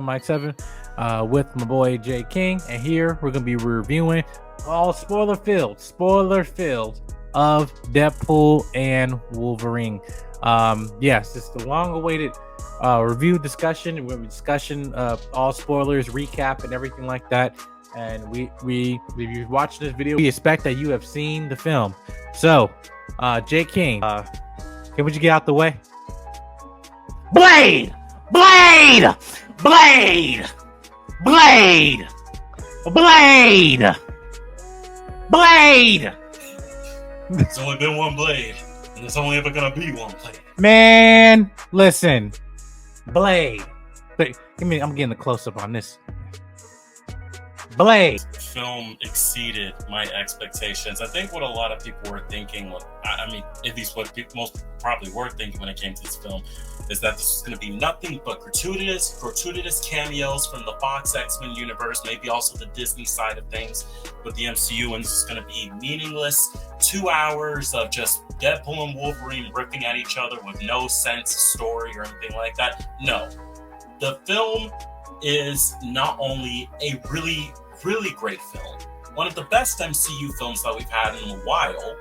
Mike 7 with my boy Jay King, and here we're gonna be reviewing all spoiler filled of Deadpool and Wolverine. Yes, it's the long-awaited review discussion. We're discussion all spoilers, recap, and everything like that. And if you're watching this video, we expect that you have seen the film. So, Jay King, can we just get out the way? Blade! Blade! Blade! Blade! Blade! Blade! There's only been one Blade, and there's only ever gonna be one Blade. Man, listen, Blade. I'm getting the close-up on this. Blade. The film exceeded my expectations. I think what a lot of people were thinking, I mean, at least what most people probably were thinking when it came to this film, is that this was going to be nothing but gratuitous cameos from the Fox X-Men universe, maybe also the Disney side of things with the MCU, and this is going to be meaningless 2 hours of just Deadpool and Wolverine ripping at each other with no sense of story or anything like that. No. The film is not only a really, really great film, one of the best MCU films that we've had in a while,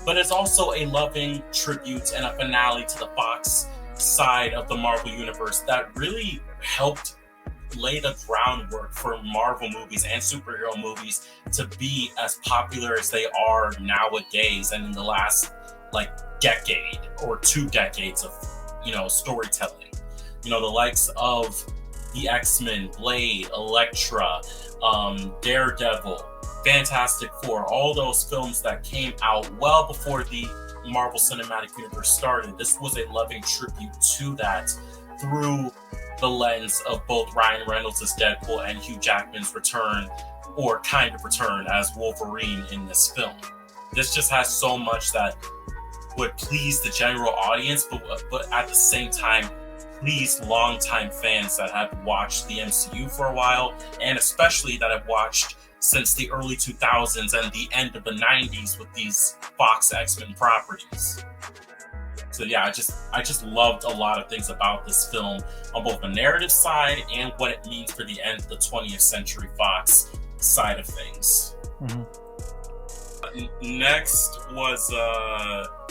but it's also a loving tribute and a finale to the Fox side of the Marvel Universe that really helped lay the groundwork for Marvel movies and superhero movies to be as popular as they are nowadays and in the last decade or 2 decades of storytelling. The likes of the X-Men, Blade, Elektra, Daredevil, Fantastic Four, all those films that came out well before the Marvel Cinematic Universe started. This was a loving tribute to that through the lens of both Ryan Reynolds as Deadpool and Hugh Jackman's return, or kind of return, as Wolverine in this film. This just has so much that would please the general audience, but at the same time, please longtime fans that have watched the MCU for a while, and especially that have watched since the early 2000s and the end of the 90s with these Fox X-Men properties. So yeah, I just loved a lot of things about this film on both the narrative side and what it means for the end of the 20th Century Fox side of things. Mm-hmm. Next was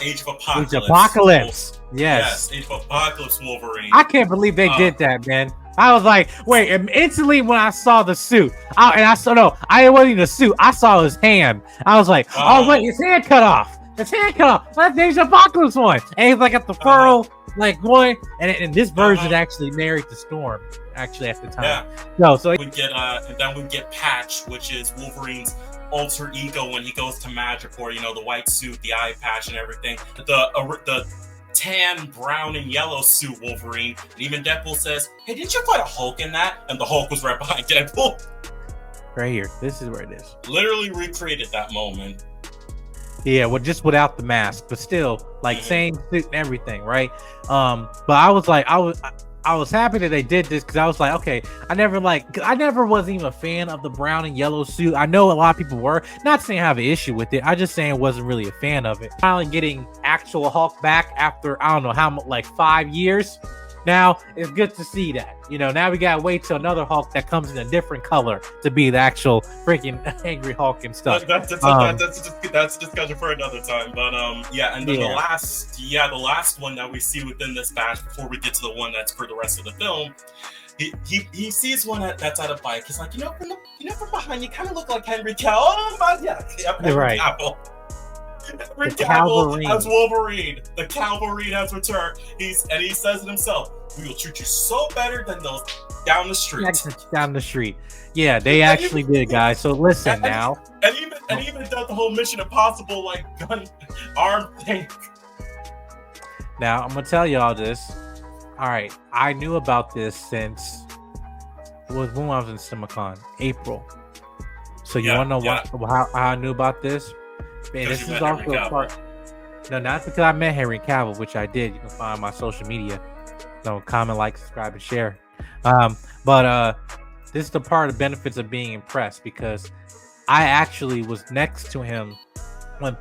Age of Apocalypse. Age of Apocalypse. Yes. Age of Apocalypse Wolverine. I can't believe they did that, man. I was like, wait, and instantly when I saw the suit, it wasn't even a suit. I saw his hand. I was like, oh wait, his hand cut off. His hand cut off. That's the Age of Apocalypse one. And he's at the furrow, one. And this version actually married the Storm, actually, at the time. Yeah. So we get and then we get Patch, which is Wolverine's alter ego when he goes to Madripoor, the white suit, the eye patch and everything. The tan, brown, and yellow suit Wolverine. And even Deadpool says, hey, didn't you fight a Hulk in that? And the Hulk was right behind Deadpool. Right here. This is where it is. Literally recreated that moment. Yeah, well, just without the mask, but still, same suit and everything, right? But I was happy that they did this because I was like, okay, I never was even a fan of the brown and yellow suit. I know a lot of people were. Not saying I have an issue with it. I just saying I wasn't really a fan of it. Finally getting actual Hulk back after, I don't know how much, 5 years. Now, it's good to see that. Now we gotta wait till another Hulk that comes in a different color to be the actual freaking angry Hulk and stuff. That's a discussion for another time. But the last one that we see within this batch before we get to the one that's for the rest of the film, he sees one that's at a bike. He's like, from behind you kind of look like Henry Cavill. Oh my, yeah, Henry right. Cavill. Henry Cavill as Wolverine. The Calverine has returned. He says it himself. We will treat you so better than those down the street. Down the street. Yeah, they actually did, guys. So listen now. And even done the whole Mission Impossible gun arm thing. Now I'm gonna tell y'all this. All right, I knew about this since when I was in CinemaCon, April. So you wanna know how I knew about this? Man, this is also a part. No, not because I met Henry Cavill, which I did. You can find on my social media. Comment, like, subscribe, and share. But this is the part of the benefits of being impressed, because I actually was next to him when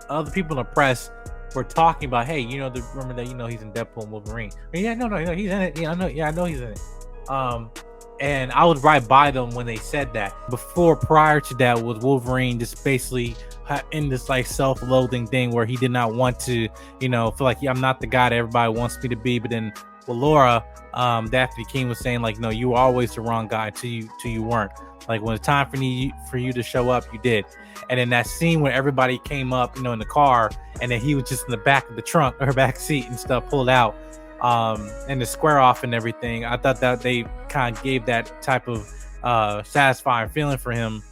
other people in the press were talking about, hey, remember that, he's in Deadpool and Wolverine. He's in it. Yeah, I know he's in it. And I was right by them when they said that. Prior to that, was Wolverine just basically in this like self-loathing thing where he did not want to, feel like I'm not the guy that everybody wants me to be. But then with Laura, Daphne King was saying like, no, you were always the wrong guy till you weren't. Like when it's time for you to show up, you did. And then that scene where everybody came up, in the car, and then he was just in the back of the trunk or back seat and stuff pulled out. And the square off and everything, I thought that they kind of gave that type of satisfying feeling for him,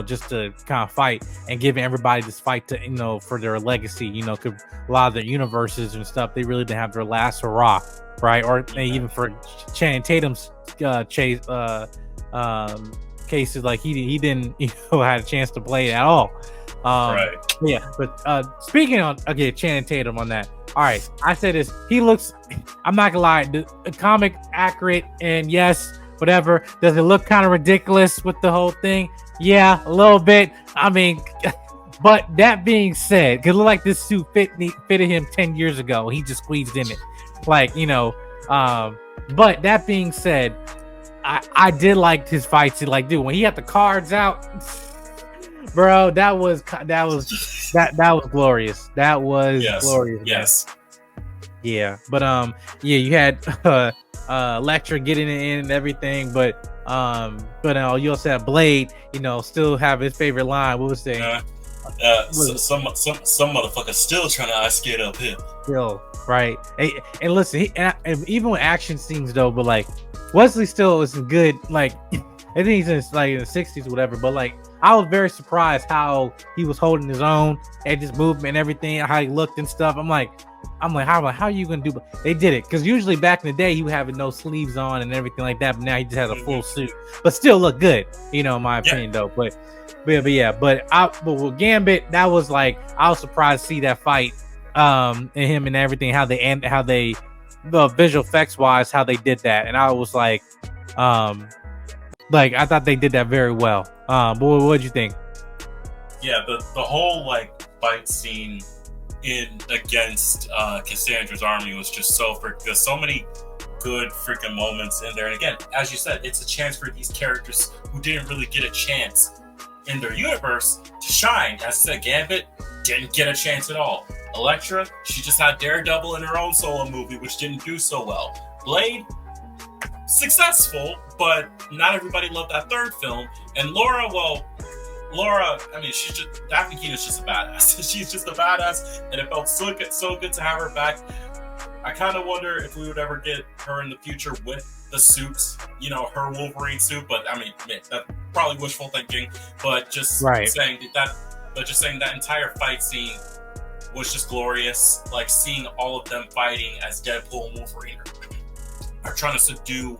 just to kind of fight and giving everybody this fight to, for their legacy, because a lot of their universes and stuff, they really didn't have their last hurrah, right? Or even for Channing Tatum's cases, like he didn't, had a chance to play it at all. Right. Yeah, but speaking on Channing Tatum on that. All right, I say this. He looks. I'm not gonna lie. The comic accurate, and yes, whatever. Does it look kind of ridiculous with the whole thing? Yeah, a little bit. I mean, but that being said, because it looked like this suit fitted him 10 years ago. He just squeezed in it, like But that being said, I did like his fights. Like, dude, when he had the cards out. Bro, that was glorious. That was glorious. Yes. Yeah, but you had Electra getting it in and everything, but you also had Blade, still have his favorite line. What was it? Some motherfucker still trying to ice skate up here. Still, right? And listen, and even with action scenes though, but like Wesley still is good. Like I think he's in the 60s or whatever, but like I was very surprised how he was holding his own and just movement and everything, how he looked and stuff. I'm like, how are you gonna do? But they did it because usually back in the day he would have no sleeves on and everything like that, but now he just has a full suit, but still look good, in my opinion though. But with Gambit, that was like I was surprised to see that fight, and him and everything, how they the visual effects wise, how they did that, and I was like I thought they did that very well. But what'd you think? Yeah, the whole like fight scene against Cassandra's army was just there's so many good freaking moments in there. And again, as you said, it's a chance for these characters who didn't really get a chance in their universe to shine. As I said, Gambit didn't get a chance at all. Elektra, she just had Daredevil in her own solo movie, which didn't do so well. Blade, successful, but not everybody loved that third film. And Laura, I mean, Daphne King is just a badass. She's just a badass, and it felt so good to have her back. I kind of wonder if we would ever get her in the future with the suit, her Wolverine suit. But I mean, that's probably wishful thinking. But just saying that entire fight scene was just glorious. Like seeing all of them fighting as Deadpool and Wolverine are trying to subdue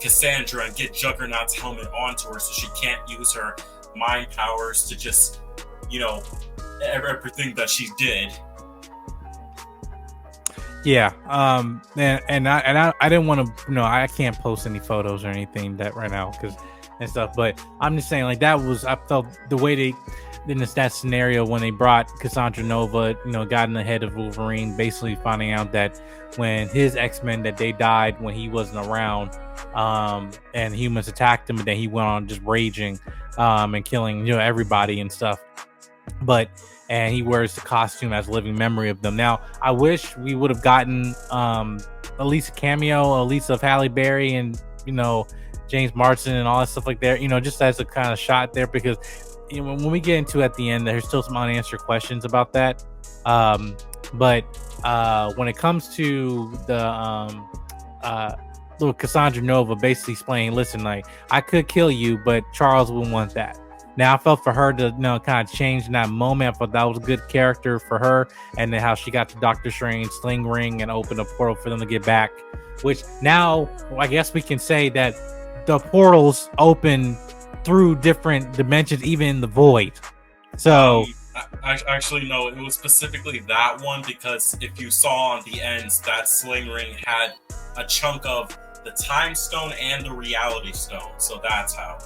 Cassandra and get Juggernaut's helmet onto her so she can't use her mind powers to just, everything that she did. Yeah. And I didn't want to, I can't post any photos or anything that right now and stuff, but I'm just saying like I felt the way they in that scenario when they brought Cassandra Nova, got in the head of Wolverine, basically finding out that when his X-Men that they died when he wasn't around, and humans attacked him, and then he went on just raging, and killing everybody and stuff. And he wears the costume as a living memory of them. Now, I wish we would have gotten at least a cameo, at least of Halle Berry and James Marsden and all that stuff like that. Just as a kind of shot there, because when we get into at the end, there's still some unanswered questions about that. But when it comes to the little Cassandra Nova basically explaining, listen, like I could kill you, but Charles wouldn't want that. Now I felt for her to kind of change in that moment. I thought that was a good character for her, and then how she got the Doctor Strange sling ring and opened a portal for them to get back. Which now I guess we can say that the portals open through different dimensions, even in the void. So actually no, it was specifically that one, because if you saw on the ends, that sling ring had a chunk of the time stone and the reality stone, so that's how.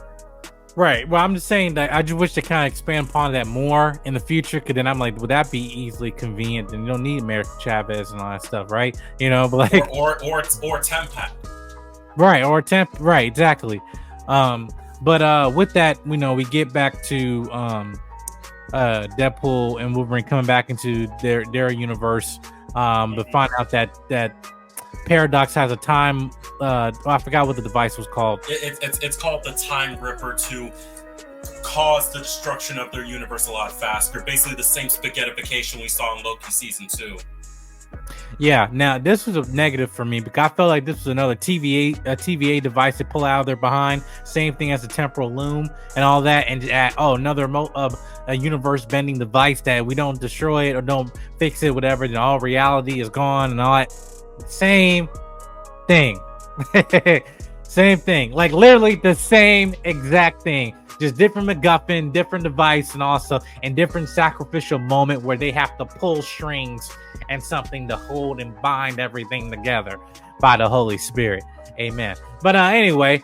Right. Well, I'm just saying that I just wish to kind of expand upon that more in the future, because then I'm like, would that be easily convenient? And you don't need America Chavez and all that stuff, right? But like, or Tempat. Right, or attempt. Right, exactly. But with that, we get back to Deadpool and Wolverine coming back into their universe. But find out that Paradox has a time. I forgot what the device was called. It's called the Time Ripper to cause the destruction of their universe a lot faster. Basically, the same spaghettification we saw in Loki season 2. Yeah, now this was a negative for me because I felt like this was another TVA device to pull out of their behind. Same thing as the temporal loom and all that, and add another a universe bending device that we don't destroy it or don't fix it, whatever. Then all reality is gone and all that. Same thing, same thing. Like literally the same exact thing. Just different MacGuffin, different device, and also and different sacrificial moment where they have to pull strings and something to hold and bind everything together by the Holy Spirit. Amen. But anyway,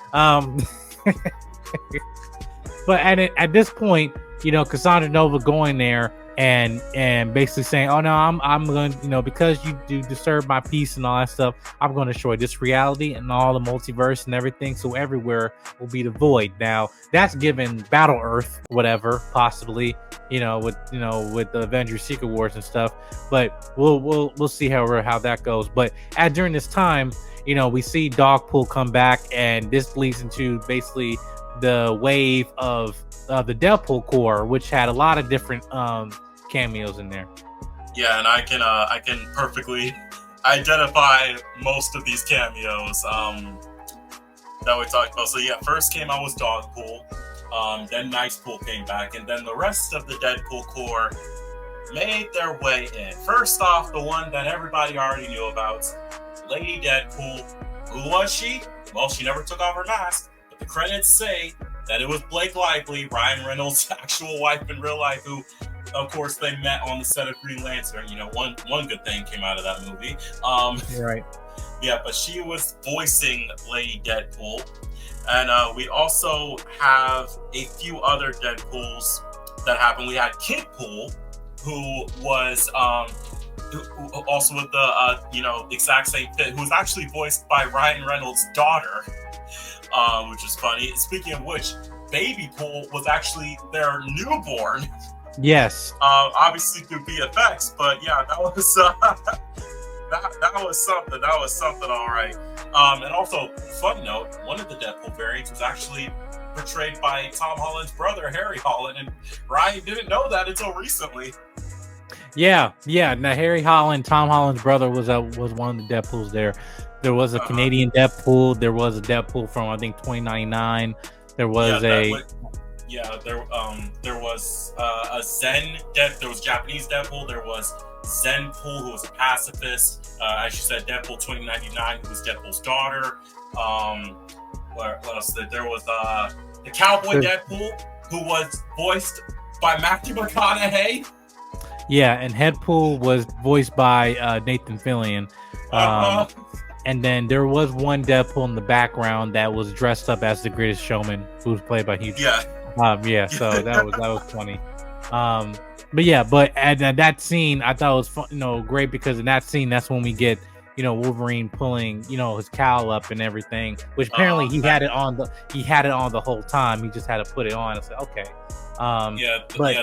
but at this point, Cassandra Nova going there and basically saying, "Oh no, I'm going to, because you do disturb my peace and all that stuff, I'm going to destroy this reality and all the multiverse and everything. So everywhere will be the void." Now that's given Battle Earth, whatever, possibly, with the Avengers Secret Wars and stuff. But we'll see how that goes. But during this time, we see Dogpool come back, and this leads into basically the wave of the Deadpool Corps, which had a lot of different cameos in there. Yeah, and I can perfectly identify most of these cameos that we talked about. So yeah, first came out was Dogpool, then Nicepool came back, and then the rest of the Deadpool Corps made their way in. First off, the one that everybody already knew about, Lady Deadpool. Who was she? Well, she never took off her mask, but the credits say that it was Blake Lively, Ryan Reynolds' actual wife in real life, who, of course, they met on the set of Green Lantern. One good thing came out of that movie. Right. Yeah, but she was voicing Lady Deadpool. And we also have a few other Deadpools that happened. We had Kidpool, who was also with the exact same fit, who was actually voiced by Ryan Reynolds' daughter. Which is funny. Speaking of which, Baby Pool was actually their newborn. Yes. Obviously through VFX, but yeah, that was that was something. That was something, all right. And also, fun note: one of the Deadpool variants was actually portrayed by Tom Holland's brother, Harry Holland, and Ryan didn't know that until recently. Yeah. Now Harry Holland, Tom Holland's brother, was one of the Deadpools there. There was a Canadian Deadpool. There was a Deadpool from, I think, 2099. There was there was a Zen Deadpool. There was Japanese Deadpool. There was Zen Pool, who was a pacifist. As you said, Deadpool 2099, who was Deadpool's daughter. What else? There was the Cowboy Deadpool, who was voiced by Matthew McConaughey. Yeah, and Headpool was voiced by Nathan Fillion. And then there was one Deadpool in the background that was dressed up as the Greatest Showman, who was played by Hugh. Yeah. So that was funny. But at that scene, I thought it was fun, great, because in that scene, that's when we get, Wolverine pulling, his cowl up and everything, which apparently he had it on the whole time. He just had to put it on. I said, okay.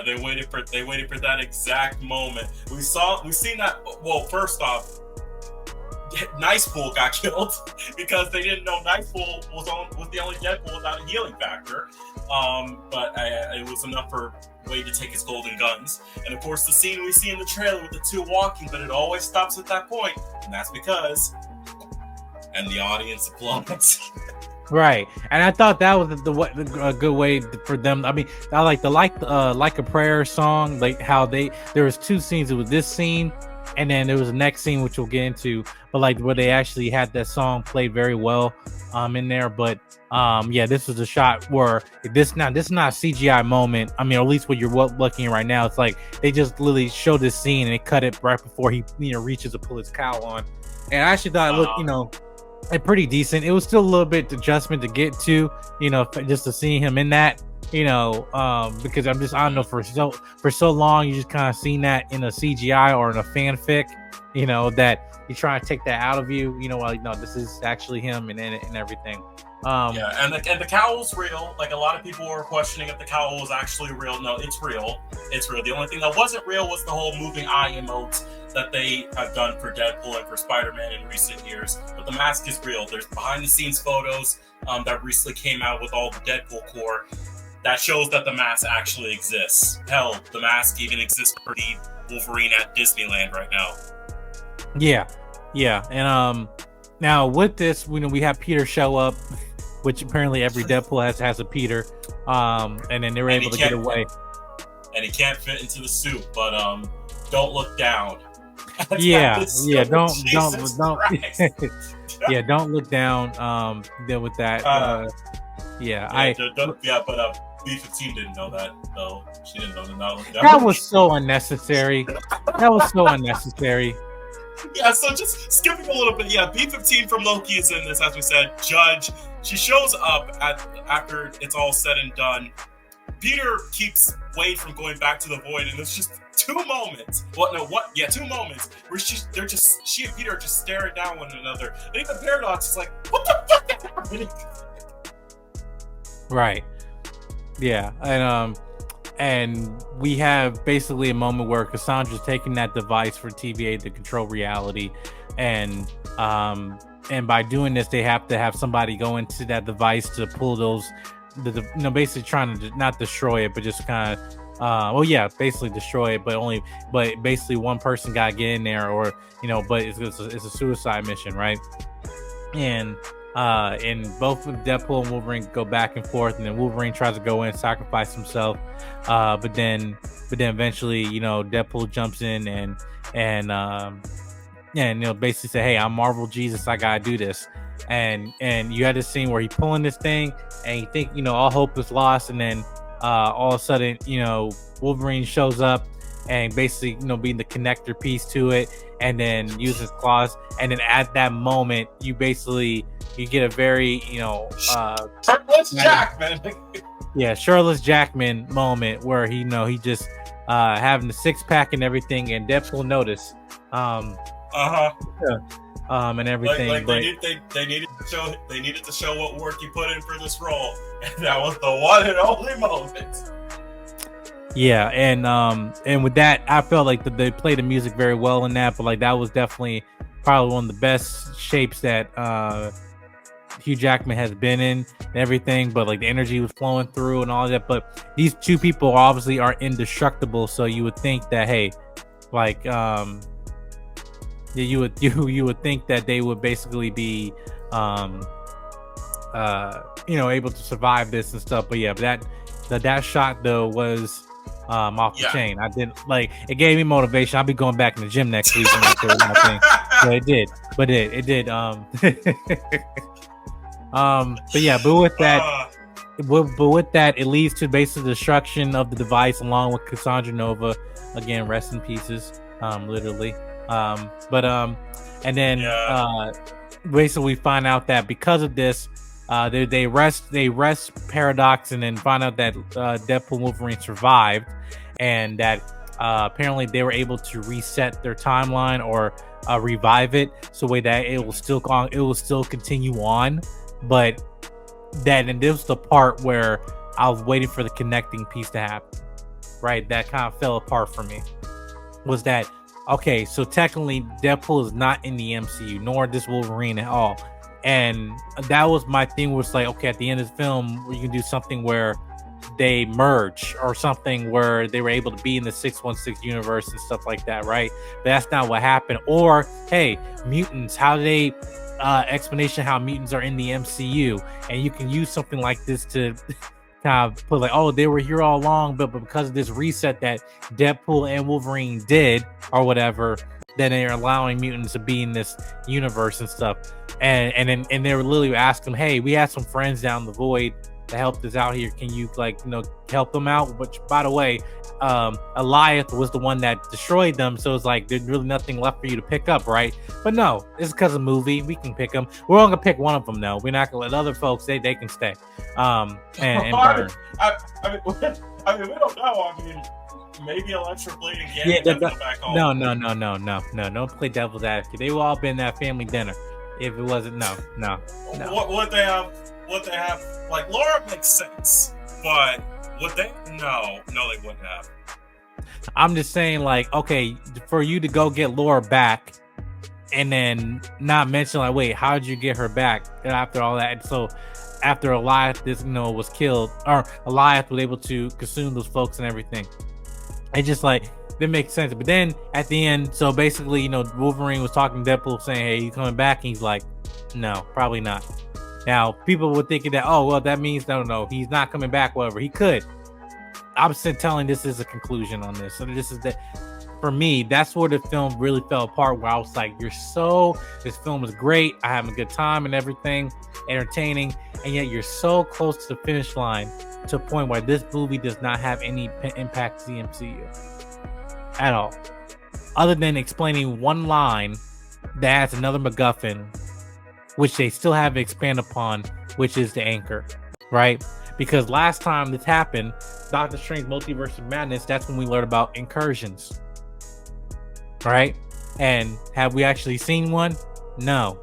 They waited for that exact moment. We seen that. Well, first off, Nicepool got killed because they didn't know Nicepool was the only Deadpool without a healing factor. But it was enough for Wade to take his golden guns. And of course, the scene we see in the trailer with the two walking, but it always stops at that point, and that's because, and the audience applauds. Right, and I thought that was a good way for them. I mean, I like the like a prayer song, like how there was two scenes. It was this scene, and then there was the next scene, which we'll get into, but like where they actually had that song played very well in there. But this was a shot where this is not a CGI moment. I mean, or at least what you're looking at right now, it's like they just literally showed this scene and they cut it right before he reaches to pull his cowl on. And I actually thought it looked pretty decent. It was still a little bit adjustment to get to, just to see him in that, because I don't know, for so long you just kind of seen that in a CGI or in a fanfic, that he's trying to take that out of you. You know, like no, this is actually him and everything. And the cowl's real. Like a lot of people were questioning if the cowl was actually real. No, it's real. It's real. The only thing that wasn't real was the whole moving eye emotes that they have done for Deadpool and for Spider-Man in recent years. But the mask is real. There's behind-the-scenes photos that recently came out with all the Deadpool core that shows that the mask actually exists. Hell, the mask even exists for the Wolverine at Disneyland right now. Yeah, and now with this, we have Peter show up, which apparently every Deadpool has a Peter, and then they were able to get away. And he can't fit into the suit, but don't look down. Don't yeah, don't look down. Deal with that. But B-15 didn't know that, though. She didn't know to not look down. That was so unnecessary. Yeah, so just skipping a little bit. Yeah, B-15 from Loki is in this, as we said. Judge. She shows up after it's all said and done. Peter keeps Wade from going back to the void, and there's just 2 moments. 2 moments where she and Peter are just staring down one another. And even Paradox is like, what the fuck is happening? Right. Yeah, and we have basically a moment where Cassandra's taking that device for TVA to control reality, and by doing this, they have to have somebody go into that device to pull those, basically trying to not destroy it, but just kind of, basically destroy it, but basically one person got to get in there, or but it's a suicide mission, right? And both Deadpool and Wolverine go back and forth, and then Wolverine tries to go in and sacrifice himself, but then eventually Deadpool jumps in and basically say, hey, I'm Marvel Jesus, I gotta do this. And you had this scene where he's pulling this thing and you think all hope is lost, and then all of a sudden Wolverine shows up and basically being the connector piece to it, and then uses claws, and then at that moment you get a very Shirtless Jackman. Shirtless Jackman moment where he just having the 6-pack and everything, and Deadpool noticed and everything. They needed to show what work you put in for this role, and that was the one and only moment. Yeah, and with that, I felt like they played the music very well in that, but like that was definitely probably one of the best shapes that Hugh Jackman has been in and everything, but like the energy was flowing through and all that. But these 2 people obviously are indestructible, so you would think that, hey, like you would think that they would basically be able to survive this and stuff. But that shot though was off the chain. I didn't like it. Gave me motivation. I'll be going back in the gym next week and my thing. So it did. But with that, it leads to basically destruction of the device along with Cassandra Nova. Again, rest in pieces, literally. And then basically we find out that because of this, they rest Paradox, and then find out that Deadpool and Wolverine survived, and that apparently they were able to reset their timeline or revive it so way that it will still continue on. But and this was the part where I was waiting for the connecting piece to happen, right? That kind of fell apart for me. Was that okay? So technically, Deadpool is not in the MCU, nor this Wolverine at all. And that was my thing, was like, okay, at the end of the film, you can do something where they merge, or something where they were able to be in the 616 universe and stuff like that, right? But that's not what happened. Or, hey, mutants, how do they explanation how mutants are in the MCU? And you can use something like this to kind of put like, oh, they were here all along, but because of this reset that Deadpool and Wolverine did or whatever, then they're allowing mutants to be in this universe and stuff. And they were literally asking them, hey, we had some friends down the void that helped us out here. Can you help them out? Which, by the way, Eliath was the one that destroyed them, so it's like there's really nothing left for you to pick up, right? But no, it's because of the movie. We can pick them. We're only gonna pick one of them though. We're not gonna let other folks, they can stay. And burn. I mean, we don't know. I mean, maybe Electra Blade and Gambit Yeah, have to go back home. No. Don't play devil's advocate. They will all been at family dinner. If it wasn't, no. What they have? Like Laura makes sense, but would they? No, they wouldn't have. I'm just saying, like, okay, for you to go get Laura back, and then not mention, like, wait, how did you get her back after all that? And so after Eliath, was killed, or Eliath was able to consume those folks and everything, it just like that makes sense. But then at the end, so basically, Wolverine was talking to Deadpool saying, hey, you coming back? And he's like, no, probably not. Now people were thinking that, oh well, that means no, he's not coming back. Whatever, he could. I'm still telling this is a conclusion on this. So this is that. For me, that's where the film really fell apart, where I was like, this film was great, I have a good time and everything, entertaining, and yet you're so close to the finish line to a point where this movie does not have any impact to the MCU at all, other than explaining one line that adds another MacGuffin, which they still haven't expanded upon, which is the anchor, right? Because last time this happened, Doctor Strange Multiverse of Madness, that's when we learned about incursions. Right? And have we actually seen one? No.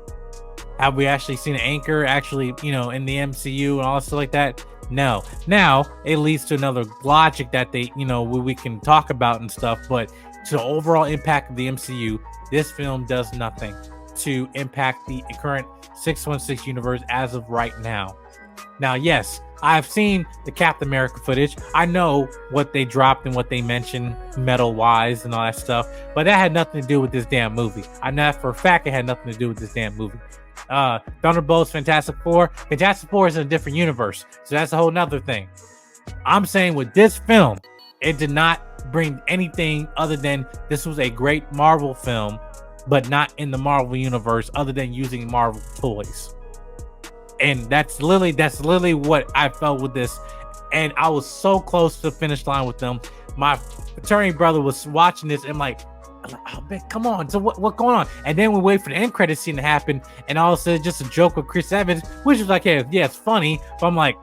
Have we actually seen an anchor actually, in the MCU and all stuff like that? No. Now it leads to another logic that they, we can talk about and stuff, but to the overall impact of the MCU, this film does nothing to impact the current 616 universe as of right now. Now, yes, I've seen the Captain America footage. I know what they dropped and what they mentioned metal-wise and all that stuff, but that had nothing to do with this damn movie. I know that for a fact it had nothing to do with this damn movie. Thunderbolts, Fantastic Four is in a different universe, so that's a whole nother thing. I'm saying with this film, it did not bring anything other than this was a great Marvel film, but not in the Marvel universe, other than using Marvel toys. And that's literally what I felt with this. And I was so close to the finish line with them. My fraternity brother was watching this and I'm like, oh man, come on. So what's going on? And then we wait for the end credit scene to happen, and all of a sudden just a joke with Chris Evans, which was like, hey, yeah, it's funny. But I'm like,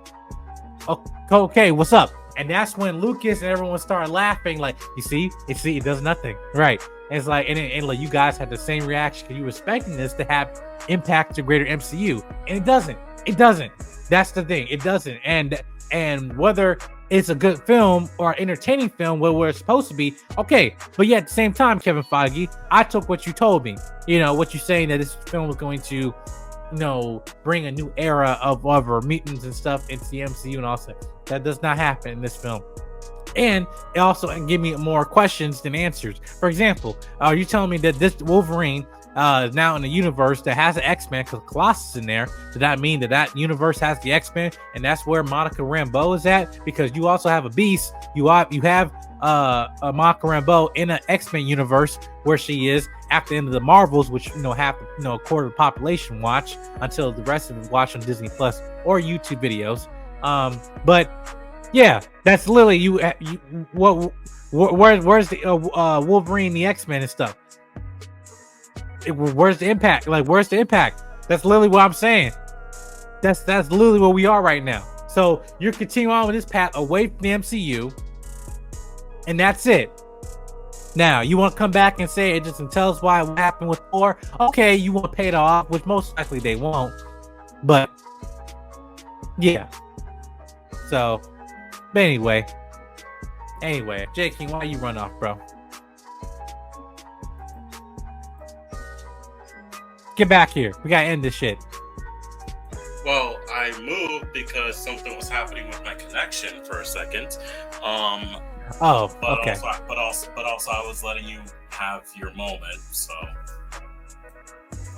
okay, what's up? And that's when Lucas and everyone started laughing, like, you see, it does nothing. Right. And it's like, and like, you guys had the same reaction because you were expecting this to have impact to greater MCU. And it doesn't. That's the thing. It doesn't. And whether it's a good film or entertaining film where it's supposed to be, okay. But yet at the same time, Kevin Feige, I took what you told me. What you're saying that this film was going to, bring a new era of other mutants and stuff into the MCU and all that. That does not happen in this film. And it also give me more questions than answers. For example, are you telling me that this Wolverine is now in a universe that has an X-Men because Colossus in there? Does that mean that universe has the X-Men and that's where Monica Rambeau is at? Because you also have a Beast. You have a Monica Rambeau in an X-Men universe where she is after the end of the Marvels, which half a quarter of the population watch until the rest of it watch on Disney Plus or YouTube videos. But yeah, that's literally where's the Wolverine, the X-Men and stuff? Where's the impact? Like, where's the impact? That's literally what I'm saying. That's literally where we are right now. So you're continuing on with this path away from the MCU, and that's it. Now you want to come back and say it just and tell us what happened with Thor? Okay, you want to pay it off, which most likely they won't. But yeah. So, but anyway, J King, why you run off, bro? Get back here. We gotta end this shit. Well, I moved because something was happening with my connection for a second. Okay. But also, I was letting you have your moment. So.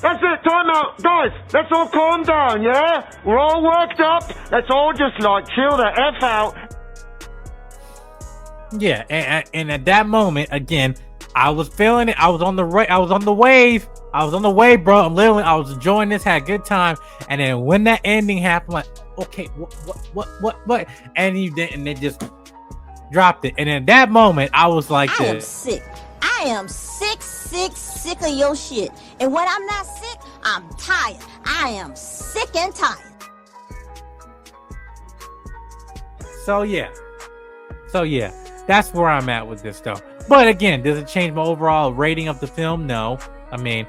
That's it, time out. Guys, let's all calm down, yeah? We're all worked up. Let's all just, chill the F out. Yeah, and at that moment, again, I was feeling it. I was on the wave. I was on the wave, bro. I was enjoying this, had a good time. And then when that ending happened, like, okay, what? And you did, and they just dropped it. And in that moment, I was like, I am sick. I am sick of your shit. And when I'm not sick, I'm tired. I am sick and tired. So yeah, That's where I'm at with this, though. But again, does it change my overall rating of the film? No. I mean,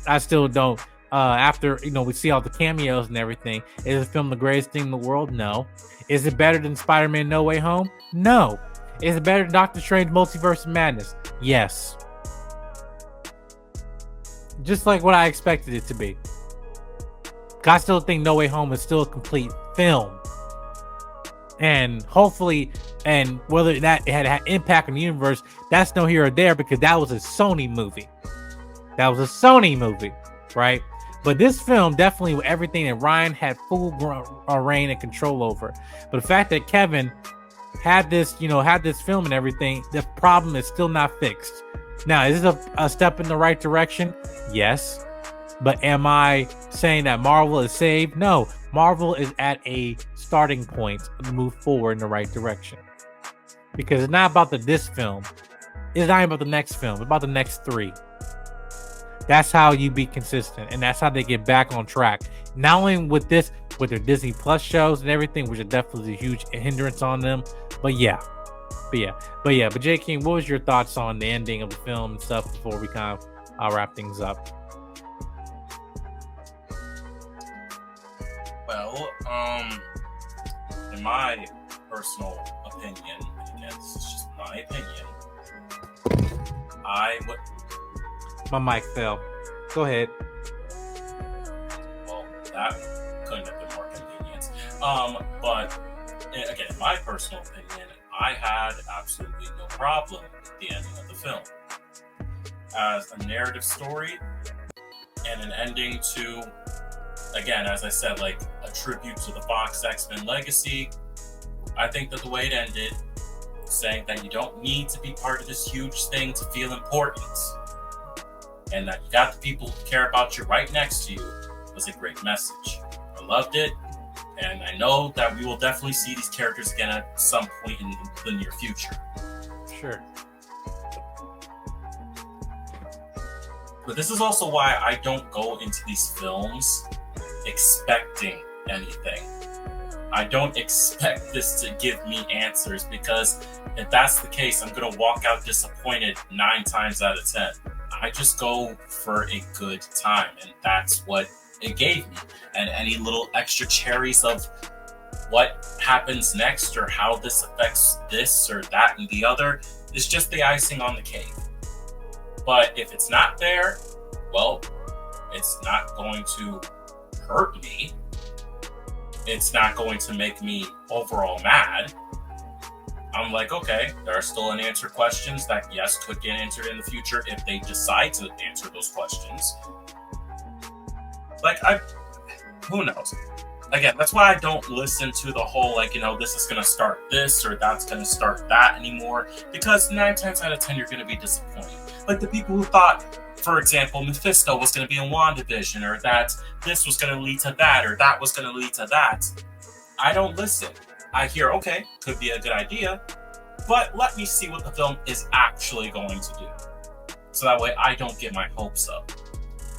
I still don't. After we see all the cameos and everything, is the film the greatest thing in the world? No. Is it better than Spider-Man No Way Home? No. Is it better than Doctor Strange Multiverse of Madness? Yes. Just like what I expected it to be. I still think No Way Home is still a complete film. And hopefully, and whether that it had impact on the universe, that's no here or there, because that was a Sony movie. That was a Sony movie, right? But this film, definitely with everything that Ryan had full reign and control over. But the fact that Kevin had this, had this film and everything, the problem is still not fixed. Now, is this a step in the right direction? Yes. But am I saying that Marvel is saved? No. Marvel is at a starting point to move forward in the right direction. Because it's not about this film. It's not about the next film. It's about the next 3. That's how you be consistent. And that's how they get back on track. Not only with this, with their Disney Plus shows and everything, which is definitely a huge hindrance on them. But J. King, what was your thoughts on the ending of the film and stuff before we kind of wrap things up? Well, in my personal opinion, again, this is just my opinion, I would... My mic fell. Go ahead. Well, that couldn't have been more convenient. But again, in my personal opinion, I had absolutely no problem with the ending of the film. As a narrative story and an ending to, again, as I said, like a tribute to the Fox X-Men legacy, I think that the way it ended, saying that you don't need to be part of this huge thing to feel important, and that you got the people who care about you right next to you, was a great message. I loved it, and I know that we will definitely see these characters again at some point in the near future. Sure. But this is also why I don't go into these films expecting anything. I don't expect this to give me answers, because if that's the case, I'm going to walk out disappointed 9 times out of 10. I just go for a good time, and that's what it gave me. And any little extra cherries of what happens next or how this affects this or that and the other is just the icing on the cake. But if it's not there, well, it's not going to hurt me. It's not going to make me overall mad. I'm like, okay, there are still unanswered questions that, yes, could get answered in the future if they decide to answer those questions. Like, who knows? Again, that's why I don't listen to the whole, this is going to start this or that's going to start that anymore, because 9 times out of 10, you're going to be disappointed. Like the people who thought, for example, Mephisto was going to be in WandaVision, or that this was going to lead to that, or that was going to lead to that. I don't listen. I hear, okay, could be a good idea, but let me see what the film is actually going to do. So that way I don't get my hopes up.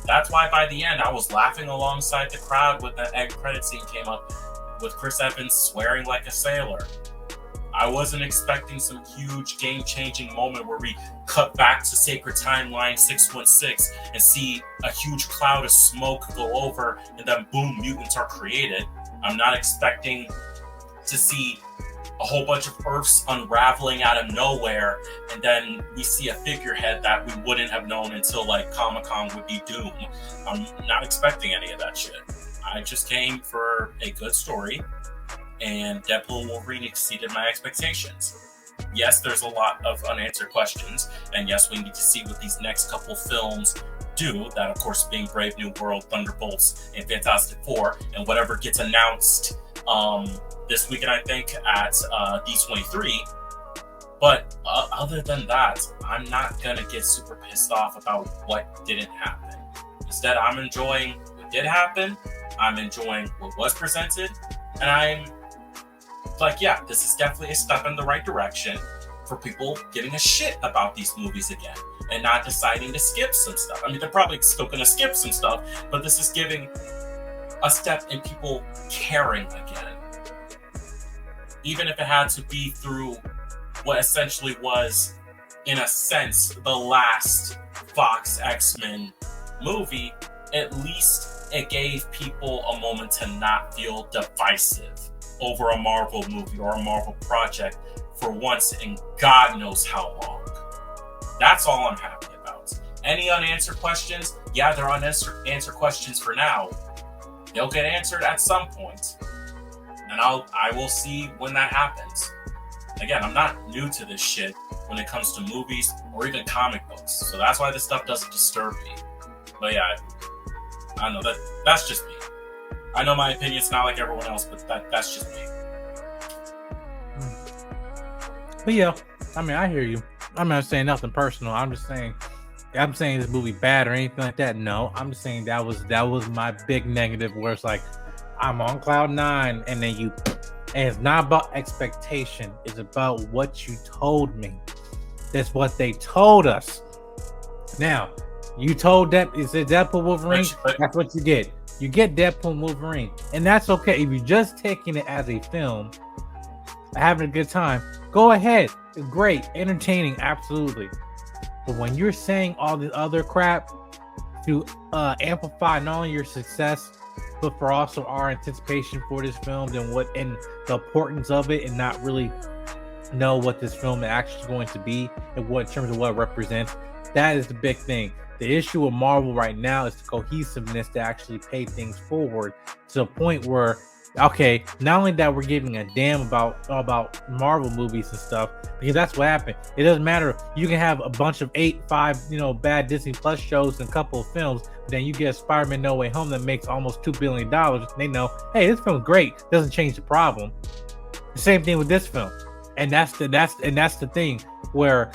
That's why by the end, I was laughing alongside the crowd when the end credit scene came up with Chris Evans swearing like a sailor. I wasn't expecting some huge game-changing moment where we cut back to Sacred Timeline 616 and see a huge cloud of smoke go over, and then boom, mutants are created. I'm not expecting to see a whole bunch of Earths unraveling out of nowhere, and then we see a figurehead that we wouldn't have known until Comic-Con would be Doom. I'm not expecting any of that shit. I just came for a good story, and Deadpool and Wolverine exceeded my expectations. Yes, there's a lot of unanswered questions, and yes, we need to see what these next couple films do, that of course being Brave New World, Thunderbolts, and Fantastic Four, and whatever gets announced this weekend, I think, at D23. But other than that, I'm not gonna get super pissed off about what didn't happen. Instead, I'm enjoying what did happen, I'm enjoying what was presented, and I'm like, yeah, this is definitely a step in the right direction for people giving a shit about these movies again and not deciding to skip some stuff. I mean, they're probably still gonna skip some stuff, but this is giving a step in people caring again. Even if it had to be through what essentially was, in a sense, the last Fox X-Men movie, at least it gave people a moment to not feel divisive over a Marvel movie or a Marvel project for once in God knows how long. That's all I'm happy about. Any unanswered questions? Yeah, they're unanswered questions for now. They'll get answered at some point. And I will see when that happens. Again, I'm not new to this shit when it comes to movies or even comic books. So that's why this stuff doesn't disturb me. But yeah, I don't know, that's just me. I know my opinion's not like everyone else, but that's just me. But yeah, I mean, I hear you. I'm not saying nothing personal. I'm saying this movie bad or anything like that. No, I'm just saying that was my big negative where it's like, I'm on cloud nine, and then and it's not about expectation. It's about what you told me. That's what they told us. Now, you told that is it Deadpool Wolverine? That's what you get. You get Deadpool and Wolverine, and that's okay. If you're just taking it as a film, having a good time, go ahead. It's great, entertaining, absolutely. But when you're saying all this other crap to amplify not only your success, but for also our anticipation for this film and the importance of it, and not really know what this film is actually going to be and what in terms of what it represents, that is the big thing. The issue with Marvel right now is the cohesiveness to actually pay things forward to a point where, okay, not only that we're giving a damn about Marvel movies and stuff, because that's what happened. It doesn't matter. You can have a bunch of 5 bad Disney Plus shows and a couple of films, but then you get Spider-Man No Way Home that makes almost $2 billion. They know, hey, this film's great. Doesn't change the problem. The same thing with this film. And that's the thing where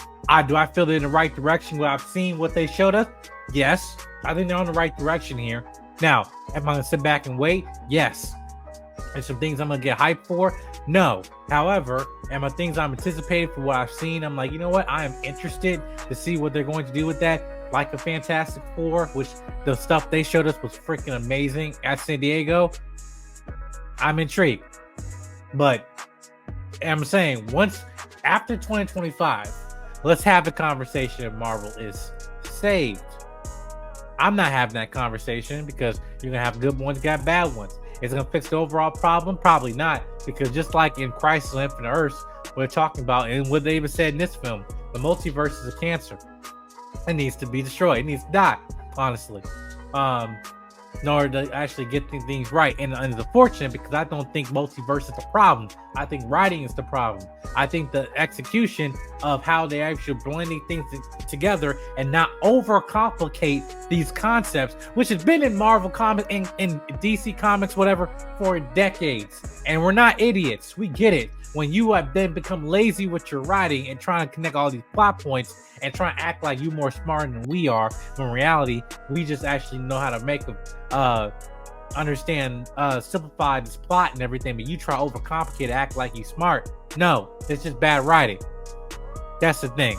do I feel they're in the right direction? Where I've seen what they showed us? Yes. I think they're on the right direction here. Now, am I going to sit back and wait? Yes. There's some things I'm going to get hyped for? No. However, am I things I'm anticipating for what I've seen? I'm like, you know what? I am interested to see what they're going to do with that. Like a Fantastic Four, which the stuff they showed us was freaking amazing at San Diego. I'm intrigued. But I'm saying after 2025, let's have the conversation if Marvel is saved. I'm not having that conversation because you're going to have good ones, got bad ones. Is it going to fix the overall problem? Probably not, because just like in Crisis on Infinite Earths, we're talking about, and what they even said in this film, the multiverse is a cancer. It needs to be destroyed. It needs to die, honestly, in order to actually get things right. And it's unfortunate because I don't think multiverse is the problem. I think writing is the problem. I think the execution of how they actually blending things together and not overcomplicate these concepts, which has been in Marvel comics, in DC comics, whatever, for decades. And we're not idiots. We get it. When you have then become lazy with your writing and trying to connect all these plot points and try to act like you more smart than we are, when in reality, we just actually know how to make understand, simplify this plot and everything, but you try to overcomplicate, act like you smart. No, it's just bad writing. That's the thing.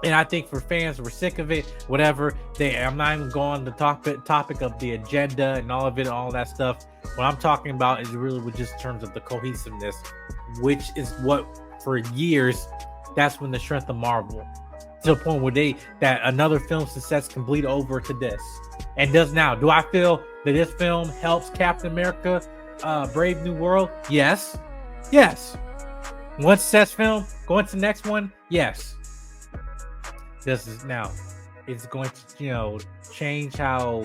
And I think for fans, we're sick of it, whatever. I'm not even going on the topic of the agenda and all of it, all that stuff. What I'm talking about is really with just in terms of the cohesiveness, which is what for years, that's when the strength of Marvel, to the point where that another film success can bleed over to this. And does now. Do I feel that this film helps Captain America, Brave New World? Yes. Yes. One success film, going to the next one? Yes. This is now. It's going to, change how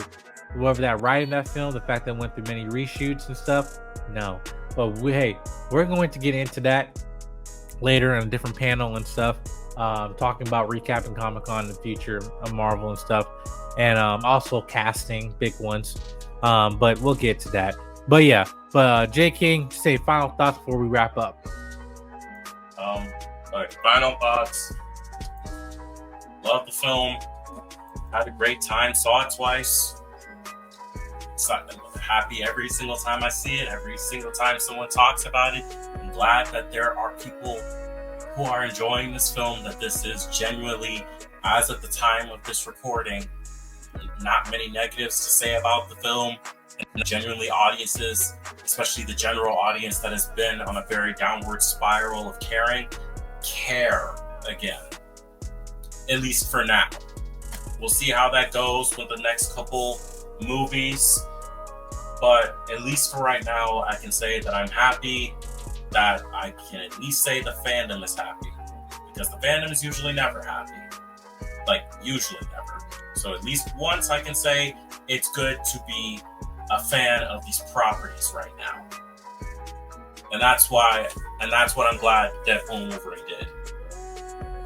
whoever that writing that film, the fact that it went through many reshoots and stuff. No. But we're going to get into that later on a different panel and stuff. Talking about recapping Comic-Con in the future of Marvel and stuff. And also casting big ones. But we'll get to that. But yeah. But J. King, say final thoughts before we wrap up. All right, final thoughts. Love the film. Had a great time. Saw it twice. Happy every single time I see it. Every single time someone talks about it. I'm glad that there are people who are enjoying this film. That this is genuinely, as of the time of this recording, not many negatives to say about the film. And genuinely audiences, especially the general audience that has been on a very downward spiral of caring, care again. At least for now. We'll see how that goes with the next couple movies. But at least for right now, I can say that I'm happy, that I can at least say the fandom is happy. Because the fandom is usually never happy. Like, usually never. So at least once I can say it's good to be a fan of these properties right now. And that's what I'm glad Deadpool and Wolverine did.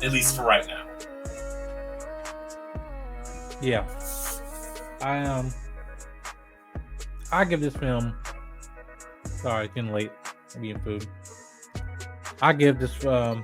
At least for right now. Yeah. I give this film, sorry, it's getting late. I'm eating food. I give this film,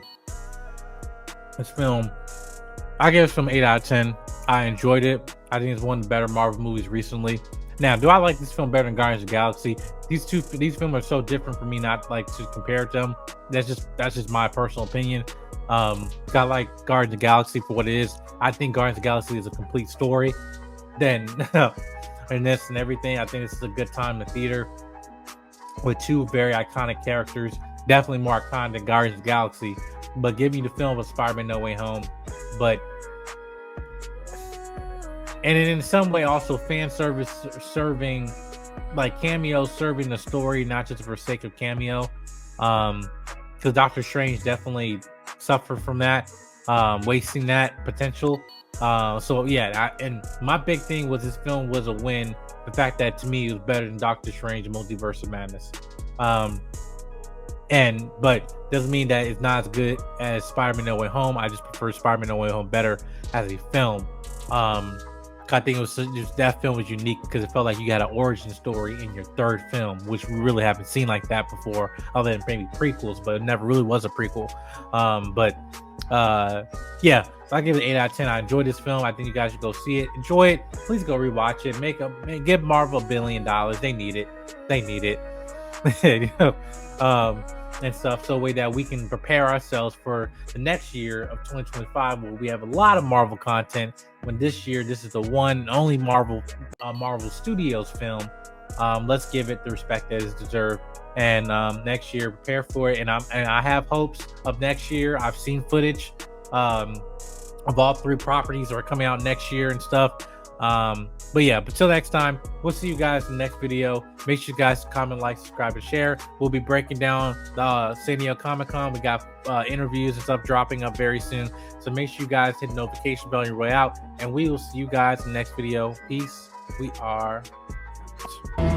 I give it some 8 out of 10. I enjoyed it. I think it's one of the better Marvel movies recently. Now, do I like this film better than Guardians of the Galaxy? These films are so different for me not like to compare them. That's just my personal opinion. I like Guardians of the Galaxy for what it is. I think Guardians of the Galaxy is a complete story. Then and this and everything, I think this is a good time in the theater with two very iconic characters. Definitely more iconic than Guardians of the Galaxy. But give me the film of Spider-Man No Way Home. But and in some way also fan service serving, like cameos serving the story, not just for sake of cameo. Because Doctor Strange definitely suffered from that, wasting that potential. So yeah, and my big thing was this film was a win. The fact that to me it was better than Doctor Strange Multiverse of Madness. But doesn't mean that it's not as good as Spider-Man No Way Home. I just prefer Spider-Man No Way Home better as a film. I think that film was unique because it felt like you got an origin story in your third film, which we really haven't seen like that before, other than maybe prequels, but it never really was a prequel. Yeah, so I give it 8 out of 10. I enjoyed this film. I think you guys should go see it. Enjoy it. Please go rewatch it. Give Marvel $1 billion. They need it. And stuff, so way that we can prepare ourselves for the next year of 2025, where we have a lot of Marvel content. When this year, this is the one and only Marvel Studios film. Let's give it the respect that is deserved. And next year, prepare for it. And I have hopes of next year. I've seen footage of all 3 properties that are coming out next year and stuff. But yeah, until next time, we'll see you guys in the next video. Make sure you guys comment, like, subscribe, and share. We'll be breaking down the San Diego Comic-Con. We got interviews and stuff dropping up very soon. So make sure you guys hit the notification bell on your way out. And we will see you guys in the next video. Peace. We are out.